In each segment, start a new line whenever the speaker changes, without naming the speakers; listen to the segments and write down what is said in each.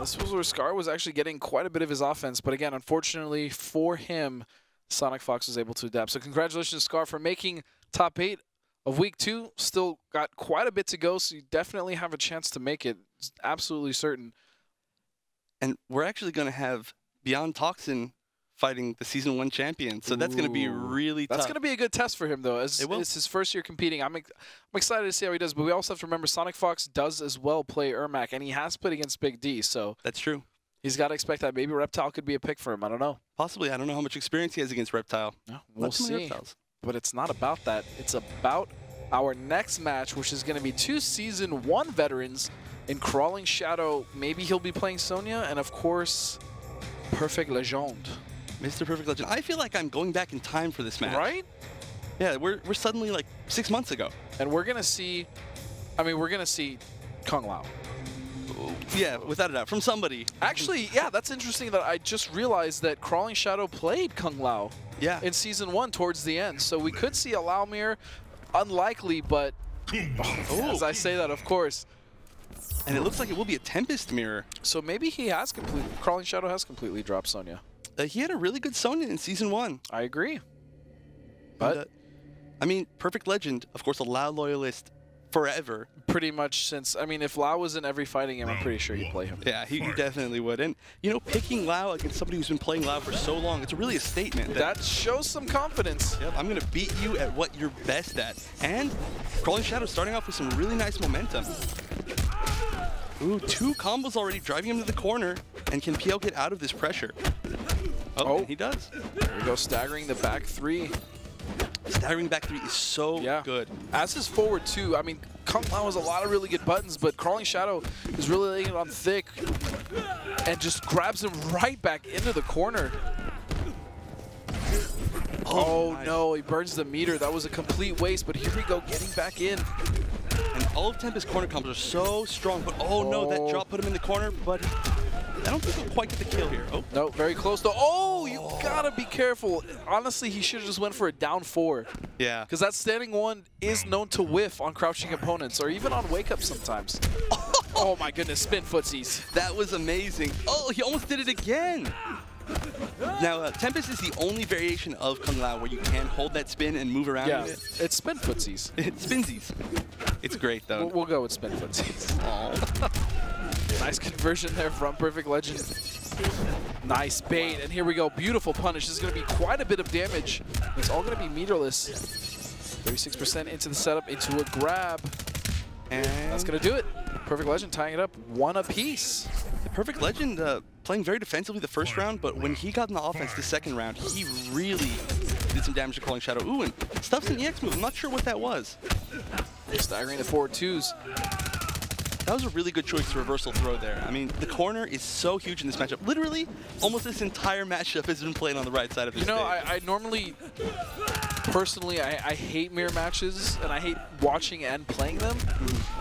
This was where Scar was actually getting quite a bit of his offense, but again, unfortunately for him, Sonic Fox was able to adapt. So congratulations, Scar, for making top 8 of Week 2. Still got quite a bit to go, so you definitely have a chance to make it. It's absolutely certain.
And we're actually going to have Beyond Toxin fighting the Season 1 champion, so that's going to be really tough.
That's going to be a good test for him, though. It's his first year competing. I'm excited to see how he does, but we also have to remember Sonic Fox does as well play Ermac, and he has played against Big D, so
that's true.
He's got to expect that. Maybe Reptile could be a pick for him. I don't know.
Possibly. I don't know how much experience he has against Reptile.
Yeah, we'll see. But it's not about that. It's about our next match, which is going to be 2 Season 1 veterans in Crawlingshadow. Maybe he'll be playing Sonya, and of course, iPerfectLegend.
Mr. Perfect Legend. I feel like I'm going back in time for this match.
Right?
Yeah, we're suddenly like 6 months ago.
And we're going to see, we're going to see Kung Lao.
Yeah, without a doubt, from somebody.
Actually, yeah, that's interesting that I just realized that Crawlingshadow played Kung Lao in Season 1 towards the end. So we could see a Lao Mir. Unlikely, but as I say that, of course.
And it looks like it will be a Tempest mirror.
So maybe he has Crawlingshadow has completely dropped Sonya.
He had a really good Sonya in Season 1.
I agree. But,
and, I mean, Perfect Legend, of course, a Lao loyalist forever.
Pretty much since, if Lao was in every fighting game, I'm pretty sure he'd play him.
Yeah, he definitely would. And, you know, picking Lao against somebody who's been playing Lao for so long, it's really a statement.
That shows some confidence.
Yep, I'm going to beat you at what you're best at. And Crawlingshadow starting off with some really nice momentum. Ooh, 2 combos already driving him to the corner. And can PL get out of this pressure? Oh, he does.
There we go, staggering the back 3.
Staggering back 3 is so good.
As his forward 2, Kung Lao has a lot of really good buttons, but Crawlingshadow is really laying it on thick and just grabs him right back into the corner. Oh nice. No, he burns the meter. That was a complete waste, but here we go, getting back in.
And all of Tempest's corner combos are so strong, but no, that drop put him in the corner, but I don't think he'll quite get the kill here. Oh.
No, very close though. Oh, you gotta be careful. Honestly, he should have just went for a down 4.
Yeah.
Because that standing 1 is known to whiff on crouching opponents, or even on wake up sometimes. Oh my goodness, spin footsies.
That was amazing. Oh, he almost did it again. Now, Tempest is the only variation of Kung Lao where you can hold that spin and move around with it.
It's spin footsies.
It's spinsies. It's great, though.
We'll go with spin footsies. Nice conversion there from Perfect Legend. Nice bait, and here we go. Beautiful punish. This is going to be quite a bit of damage. It's all going to be meterless. 36% into the setup, into a grab. And that's going to do it. Perfect Legend tying it up 1 apiece.
Perfect Legend playing very defensively the first round, but when he got in the offense the second round, he really did some damage to Crawlingshadow. Ooh, and stuffs an EX move. I'm not sure what that was.
Staggering the forward 2s.
That was a really good choice to reversal throw there. The corner is so huge in this matchup. Literally, almost this entire matchup has been played on the right side of this stage.
I normally, personally, I hate mirror matches, and I hate watching and playing them.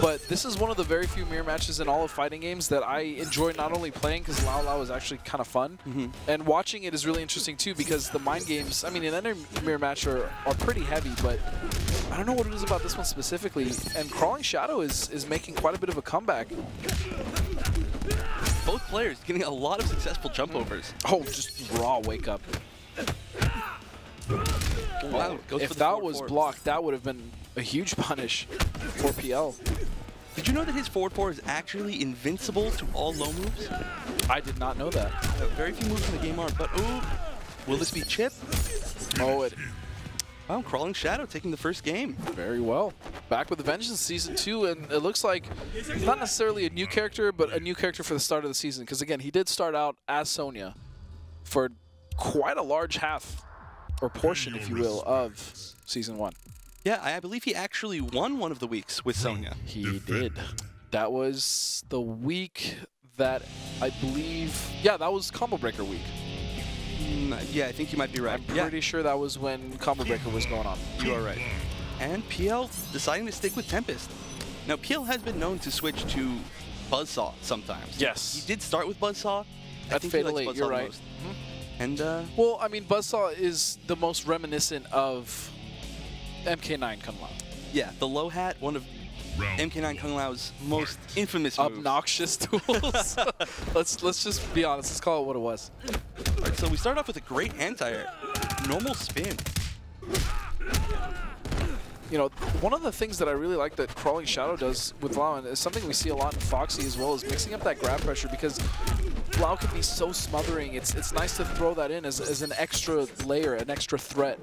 But this is one of the very few mirror matches in all of fighting games that I enjoy not only playing, because Lao Lao is actually kind of fun, and watching it is really interesting too, because the mind games, an any mirror match are pretty heavy, but I don't know what it is about this one specifically, and Crawlingshadow is making quite a bit of a comeback.
Both players getting a lot of successful jump overs.
Oh, just raw wake up.
Wow,
if that was blocked, that would have been a huge punish for PL.
Did you know that his forward 4 is actually invincible to all low moves?
I did not know that.
Very few moves in the game are, but ooh, will this be Chip?
Oh,
wow, Crawlingshadow taking the first game.
Very well. Back with a Vengeance Season 2, and it looks like not necessarily a new character, but a new character for the start of the season. Because again, he did start out as Sonya for quite a large half, or portion, if you will, of Season 1.
Yeah, I believe he actually won one of the weeks with Sonya.
He did. That was the week that I believe, that was Combo Breaker week.
Yeah, I think you might be right.
I'm pretty sure that was when Combo Breaker was going on.
You are right. And PL deciding to stick with Tempest. Now, PL has been known to switch to Buzzsaw sometimes.
Yes.
He did start with Buzzsaw.
At Fatal 8, you're right.
And,
well, Buzzsaw is the most reminiscent of MK9 Kung Lao.
Yeah, the low hat, one of MK9 Kung Lao's most infamous move.
Obnoxious tools. let's just be honest. Let's call it what it was.
All right, so we start off with a great anti-air. Normal spin.
You know, one of the things that I really like that Crawlingshadow does with Lau, and is something we see a lot in Foxy as well, is mixing up that grab pressure, because Lau can be so smothering. It's nice to throw that in as an extra layer, an extra threat.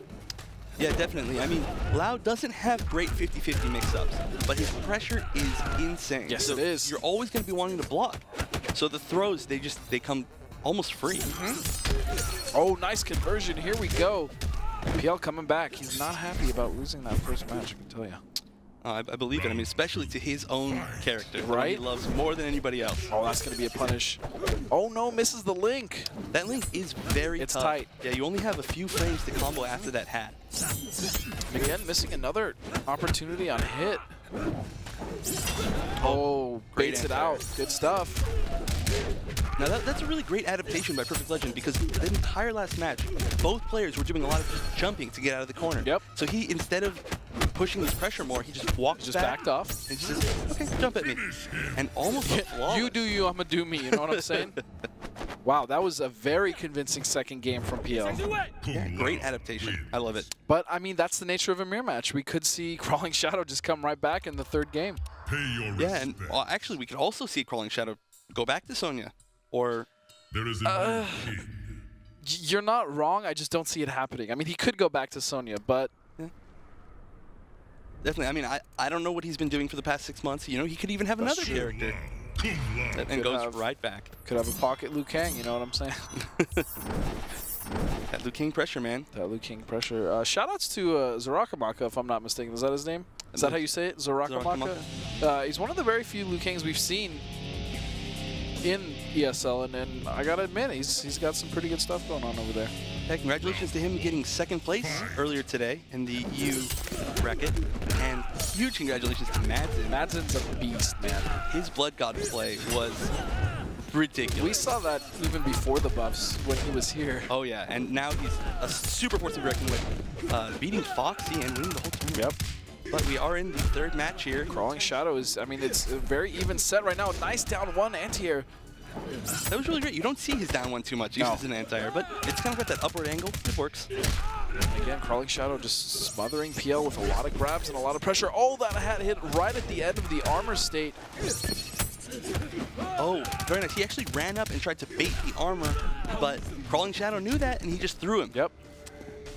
Yeah, definitely. I mean, Lau doesn't have great 50-50 mix-ups, but his pressure is insane.
Yes,
so
it is.
You're always going to be wanting to block. So the throws, they come almost free.
Oh, nice conversion. Here we go. PL coming back. He's not happy about losing that first match, I can tell you.
I believe it. I mean, especially to his own character.
Right?
He loves more than anybody else.
Oh, that's going to be a punish. Oh, no, misses the link.
That link is very tough.
It's tight.
Yeah, you only have a few frames to combo after that hat.
Again, missing another opportunity on hit. Oh, baits it out. Good stuff.
Now that's a really great adaptation by iPerfectLegend, because the entire last match, both players were doing a lot of just jumping to get out of the corner.
Yep.
So he, instead of pushing his pressure more, he just walked
backed off.
And just says, okay, jump at me. And almost a flawless.
You do you, I'm gonna do me, you know what I'm saying? Wow, that was a very convincing second game from PL.
Yeah, great adaptation. I love it.
But, I mean, that's the nature of a mirror match. We could see Crawlingshadow just come right back in the third game.
Yeah, and actually, we could also see Crawlingshadow go back to Sonya. Or
you're not wrong. I just don't see it happening. I mean, he could go back to Sonya, but
yeah. Definitely. I mean, I don't know what he's been doing for the past 6 months. You know, he could even have another character and goes right back.
Could have a pocket Liu Kang. You know what I'm saying?
That Liu Kang pressure, man.
That Liu Kang pressure. Shoutouts to Zarakamaka, if I'm not mistaken. Is that his name? Is that how you say it? Zarakamaka? He's one of the very few Liu Kangs we've seen in ESL, and I gotta admit, he's got some pretty good stuff going on over there.
Yeah, congratulations to him getting second place earlier today in the EU bracket, and huge congratulations to Madsen.
Madsen's a beast, man.
His Blood God play was ridiculous.
We saw that even before the buffs when he was here.
Oh yeah, and now he's a super force to be reckoned with, beating Foxy and winning the whole tournament.
Yep.
But we are in the third match here.
Crawlingshadow is, I mean, it's a very even set right now. Nice down one anti-air.
That was really great. You don't see his down one too much. Used as an anti-air, but it's kind of got that upward angle. It works.
Again, Crawlingshadow just smothering PL with a lot of grabs and a lot of pressure. Oh, that hat hit right at the end of the armor state.
Oh, very nice. He actually ran up and tried to bait the armor, but Crawlingshadow knew that, and he just threw him.
Yep.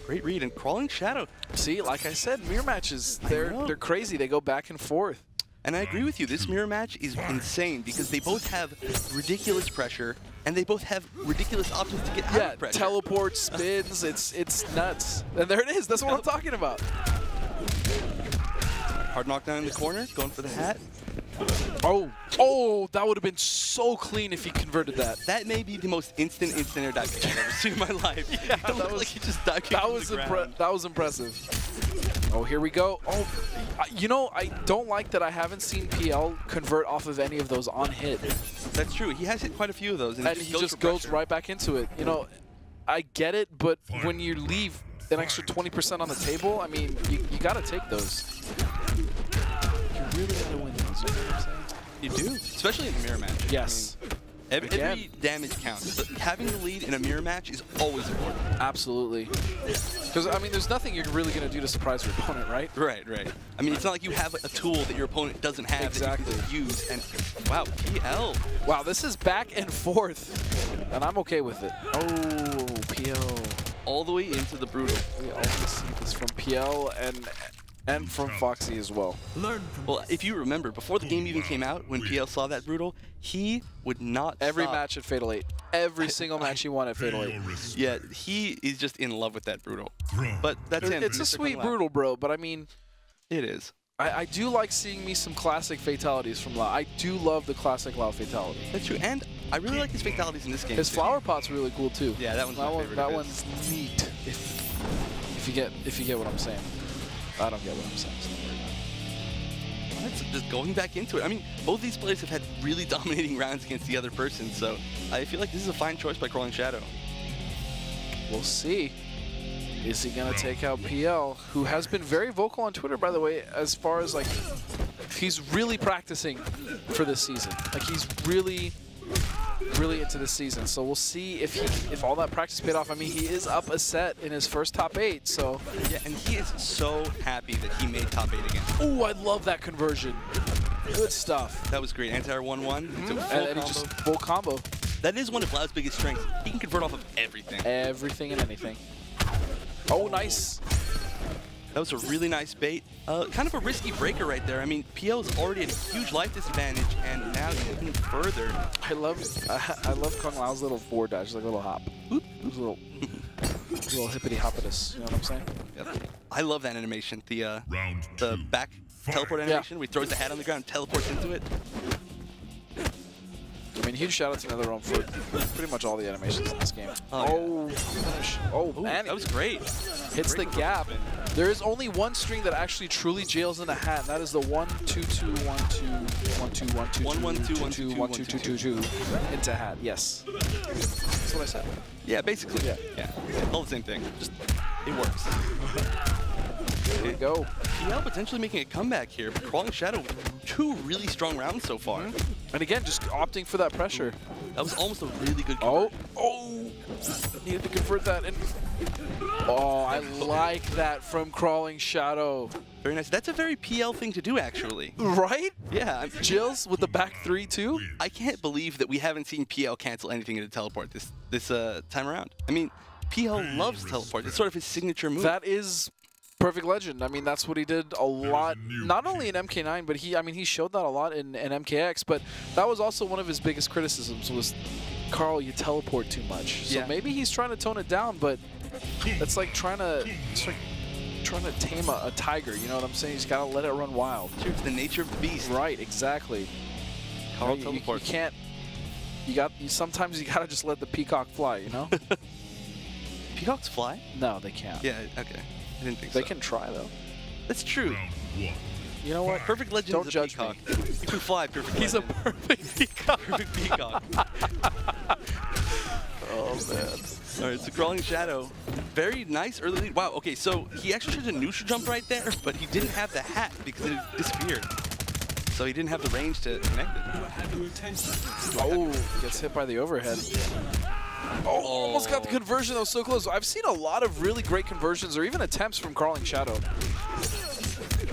Great read, and Crawlingshadow.
See, like I said, mirror matches, they're crazy. They go back and forth.
And I agree with you. This mirror match is insane because they both have ridiculous pressure, and they both have ridiculous options to get out of pressure.
Teleport, spins, it's nuts. And there it is. That's what I'm talking about.
Hard knockdown in the corner, going for the hat.
Oh, that would have been so clean if he converted that.
That may be the most instant air dive kick I've ever seen in my life.
Yeah,
it looked like he just dive kicked
that was impressive. Oh, here we go. Oh, you know, I don't like that I haven't seen PL convert off of any of those on hit.
That's true. He has hit quite a few of those, and
he just goes right back into it. You know, I get it, but when you leave an extra 20% on the table, I mean, you got to take those. You really got to win those, you know what I'm saying?
You do, especially in a mirror match.
Yes.
I mean, every damage counts, but having the lead in a mirror match is always important.
Absolutely. Because, I mean, there's nothing you're really going to do to surprise your opponent, right?
Right. I mean, it's not like you have a tool that your opponent doesn't have that you can use. And wow, PL.
Wow, this is back and forth, and I'm okay with it. Oh, PL.
All the way into the brutal.
We always see this from PL and from Foxy as well.
Well, if you remember, before the game even came out, when PL saw that brutal, he would not
Every
stop.
match at Fatal 8. Every single match he won at Fatal 8.
Yeah, he is just in love with that brutal. But that's it.
It's a sweet brutal, bro, but I mean...
It is.
I do like seeing me some classic fatalities from Lau. I do love the classic Lau fatality.
That's true, and I really like his fatalities in this game.
His flower pot's really cool too.
Yeah, that one's my favorite.
That one's neat. If you get what I'm saying. I don't get what I'm saying. So don't worry about it.
That's just going back into it. I mean, both these players have had really dominating rounds against the other person, so I feel like this is a fine choice by Crawlingshadow.
We'll see. Is he gonna take out PL, who has been very vocal on Twitter, by the way, as far as like he's really practicing for this season. Like he's really into this season. So we'll see if all that practice paid off. I mean, he is up a set in his first top 8. So
yeah, and he is so happy that he made top 8 again.
oh, I love that conversion. Good stuff.
That was great. Anti-air 1-1.
And he just full combo.
That is one of Cloud's biggest strengths. He can convert off of everything.
Everything and anything. Oh, nice.
That was a really nice bait. Kind of a risky breaker right there. I mean, PL's already at a huge life disadvantage, and now even further.
I love Kung Lao's little forward dash, like a little hop. Oop. It was a little hippity hoppitus. You know what I'm saying?
Yep. I love that animation. The back teleport animation, where he throws the hat on the ground, and teleports into it.
I mean, huge shout out to NetherRealm for pretty much all the animations in this game. Oh, finish. Oh, man.
That was great.
Hits the gap. There is only one string that actually truly jails in the hat, and that is the 1 2 2 1 2 1 2 1 2
1 1 2 1
2 1 2 2 2 2 into hat. Yes. That's what I said.
Yeah, basically.
Yeah.
All the same thing. Just it works.
There we go.
PL potentially making a comeback here, but Crawlingshadow, 2 really strong rounds so far.
And again, just opting for that pressure.
That was almost a really good conversion.
Oh! Needed to convert that. And oh, I like that from Crawlingshadow.
Very nice. That's a very PL thing to do, actually.
Right?
Yeah.
Jills with the back 3 too.
I can't believe that we haven't seen PL cancel anything into teleport this time around. I mean, PL loves teleport. It's sort of his signature move.
That is PerfectLegend. I mean, that's what he did a lot, not only in MK9, but he showed that a lot in MKX, but that was also one of his biggest criticisms was, Carl, you teleport too much. So maybe he's trying to tone it down, but it's like trying to tame a tiger, you know what I'm saying? He's got to let it run wild.
True to the nature of the beast.
Right, exactly.
Carl
you can't, sometimes you got to just let the peacock fly, you know?
Peacocks fly?
No, they can't.
Yeah, okay. I didn't think
they can try, though.
That's true.
You know what?
PerfectLegend
Don't
is a
judge
peacock.
me.
You can fly, PerfectLegend.
He's a perfect peacock.
Perfect peacock.
Oh, man.
All right, so Crawlingshadow, very nice early lead. Wow, okay, so he actually tried to neutral jump right there, but he didn't have the hat because it disappeared. So he didn't have the range to connect it.
Oh, gets hit by the overhead. Oh, almost got the conversion. That was so close. I've seen a lot of really great conversions or even attempts from Crawlingshadow.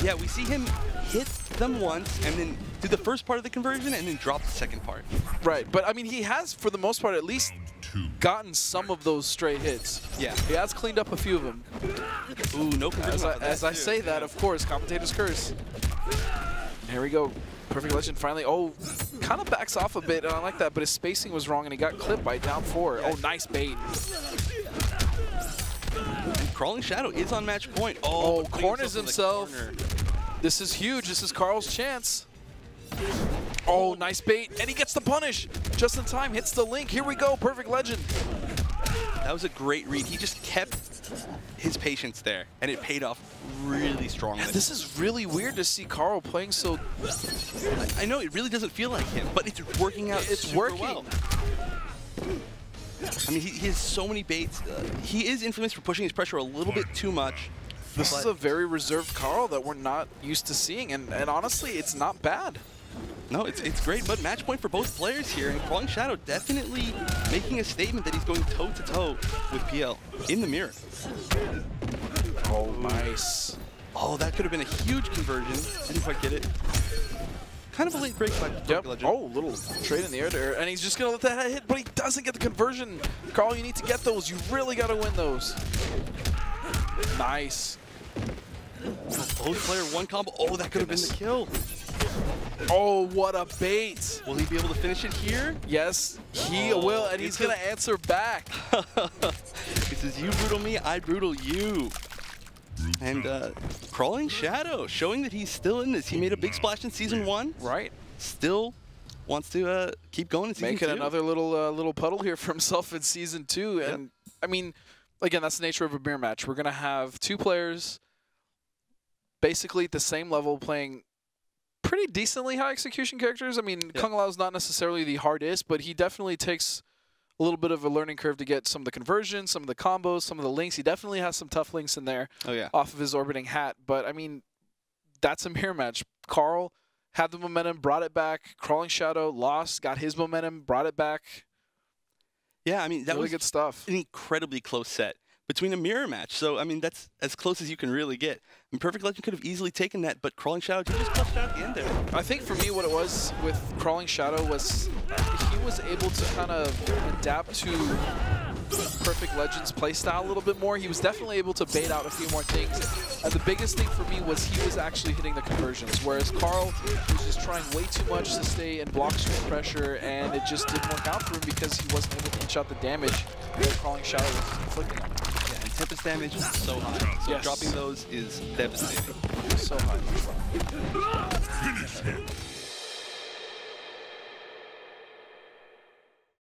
Yeah, we see him hit them once and then do the first part of the conversion and then drop the second part.
Right, but I mean, he has, for the most part, at least gotten some of those straight hits.
Yeah.
He has cleaned up a few of them.
Ooh, no conversion.
As I say that, of course, commentators curse. And here we go. PerfectLegend finally, kind of backs off a bit, and I like that, but his spacing was wrong, and he got clipped by down 4. Oh, nice bait.
And Crawlingshadow is on match point. Oh,
corners himself. This is huge. This is Carl's chance. Oh, nice bait, and he gets the punish. Just in time, hits the link. Here we go, PerfectLegend.
That was a great read. He just kept his patience there, and it paid off really strongly.
Yeah, this is really weird to see Carl playing so...
I know, it really doesn't feel like him, but it's working out super well. I mean, he has so many baits. He is infamous for pushing his pressure a little bit too much.
This is a very reserved Carl that we're not used to seeing, and honestly, it's not bad.
No, it's great, but match point for both players here, and Crawlingshadow definitely making a statement that he's going toe-to-toe with PL in the mirror.
Oh, nice.
Oh, that could have been a huge conversion. I didn't quite get it. Kind of a late break by PerfectLegend.
Oh, little trade in the air there, and he's just going to let that hit, but he doesn't get the conversion. Carl, you need to get those. You really got to win those. Nice.
Both player one combo. Oh, that could have been the kill.
Oh, what a bait.
Will he be able to finish it here?
Yes, he will, and he's going to answer back.
He says, you brutal me, I brutal you. And Crawlingshadow showing that he's still in this. He made a big splash in Season 1.
Right.
Still wants to keep going in Season 2.
Making another little puddle here for himself in Season 2. And, I mean, again, that's the nature of a mirror match. We're going to have two players basically at the same level playing pretty decently high execution characters. I mean, Kung Lao's not necessarily the hardest, but he definitely takes a little bit of a learning curve to get some of the conversions, some of the combos, some of the links. He definitely has some tough links in there off of his orbiting hat. But, I mean, that's a mirror match. Carl had the momentum, brought it back. Crawlingshadow lost, got his momentum, brought it back.
Yeah, I mean, that
really
was
good stuff.
an incredibly close set between a mirror match. So, I mean, that's as close as you can really get. I mean, Perfect Legend could have easily taken that, but Crawlingshadow just clutched out at the end there.
I think for me what it was with Crawlingshadow was he was able to kind of adapt to Perfect Legend's playstyle a little bit more. He was definitely able to bait out a few more things. And the biggest thing for me was he was actually hitting the conversions, whereas Carl was just trying way too much to stay in block screen pressure, and it just didn't work out for him because he wasn't able to inch out the damage that Crawlingshadow was inflicting on him.
Yeah, and Tempest damage is so high. So
yes.
dropping those is devastating.
So high.